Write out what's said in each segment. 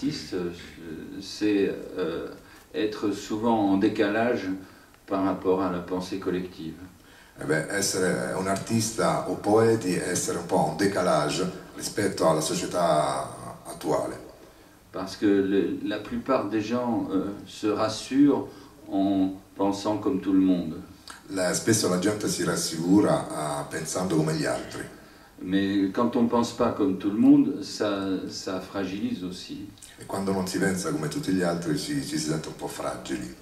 artiste, c'est être souvent en décalage par rapport à la pensée collective. Eh beh, essere un artista o poeti è essere un po' un décalage rispetto alla società attuale. Parce que la plupart des gens se rassurent en pensant comme tout le monde. Spesso la gente si rassicura pensando come gli altri. Mais quand on ne pense pas comme tout le monde, ça fragilise aussi. E quando non si pensa come tutti gli altri ci si sente un po' fragili.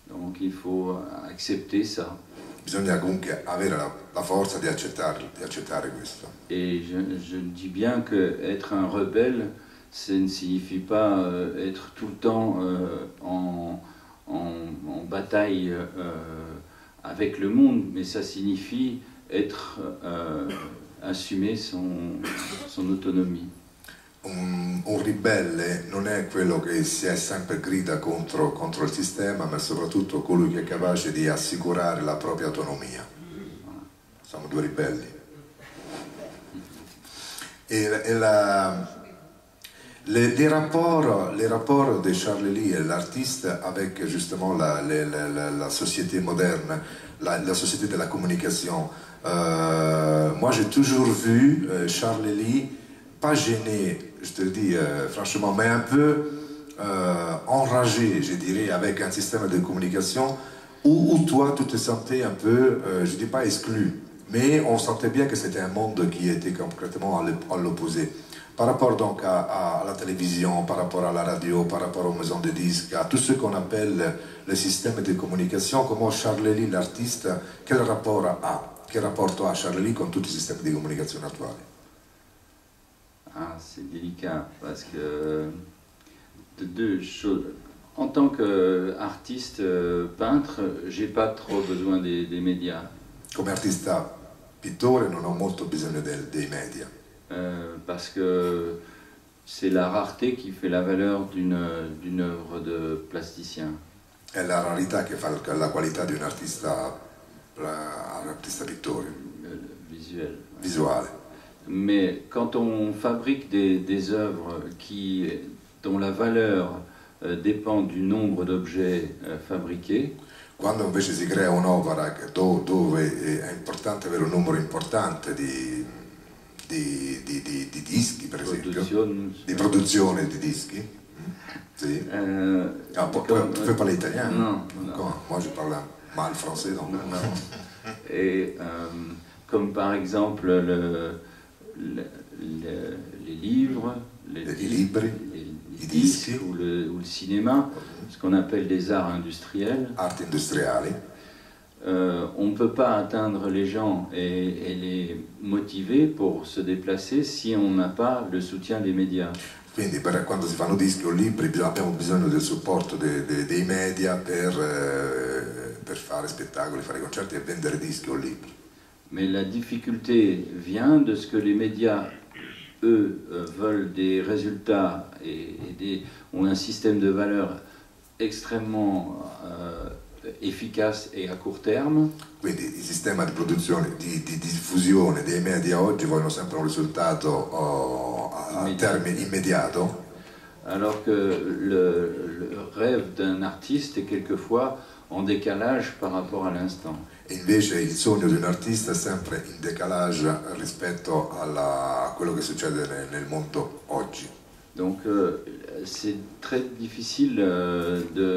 Donc il faut accepter ça. Bisogna comunque avere la forza di accettare questo. Et je dis bien que être un rebelle, ça ne signifie pas être tout le temps en bataille avec le monde, mais ça signifie être assumer son autonomie. Un ribelle non è quello che si è sempre grida contro il sistema, ma è soprattutto colui che è capace di assicurare la propria autonomia. Siamo due ribelli. Les rapports de Charles Lee et l'artiste avec justement la société moderne, la société de la communication. Moi j'ai toujours vu Charles Lee pas gêné, je te le dis franchement, mais un peu enragé, je dirais, avec un système de communication où toi tu te sentais un peu, je ne dis pas exclu, mais on sentait bien que c'était un monde qui était complètement à l'opposé. Par rapport donc à la télévision, par rapport à la radio, par rapport aux maisons de disques, à tout ce qu'on appelle le système de communication, comment Charles Lee, l'artiste, quel rapport a Charles Lee con tutti i sistemi di comunicazione attuali? Ah, c'est délicat parce que de deux choses. En tant qu'artiste peintre, j'ai pas trop besoin des médias. Come artista pittore non ho molto bisogno dei media. Parce que c'est la rareté qui fait la valeur d'une œuvre de plasticien. È la rarità che fa la qualità di un artista pittore. Visuale. Mais quand on fabrique des œuvres dont la valeur dépend du nombre d'objets fabriqués, quando invece si crea un'opera dove è importante avere un numero importante di dischi, per esempio, di produzione di dischi. Sì. Tu fais parler italien? Non. Moi je parle mal français. Donc. Non. Et comme par exemple les livres, les disques ou le cinéma, ce qu'on appelle des arts industriels. Arti industriali. On ne peut pas atteindre les gens et les motiver pour se déplacer si on n'a pas le soutien des médias. Quindi quando si fanno dischi o libri abbiamo bisogno del supporto dei media per fare spettacoli, fare concerti e vendere dischi o libri. Mais la difficulté vient de ce que les médias, eux, veulent des résultats et ont un système de valeurs extrêmement efficace et à court terme. Quindi il sistema di produzione, di diffusione dei media oggi vogliono sempre un risultato a termine immediato. Alors que le rêve d'un artiste est quelquefois en décalage par rapport à l'instant. E invece il sogno di un artista è sempre in décalage rispetto a quello che succede nel mondo oggi. Donc c'est très difficile de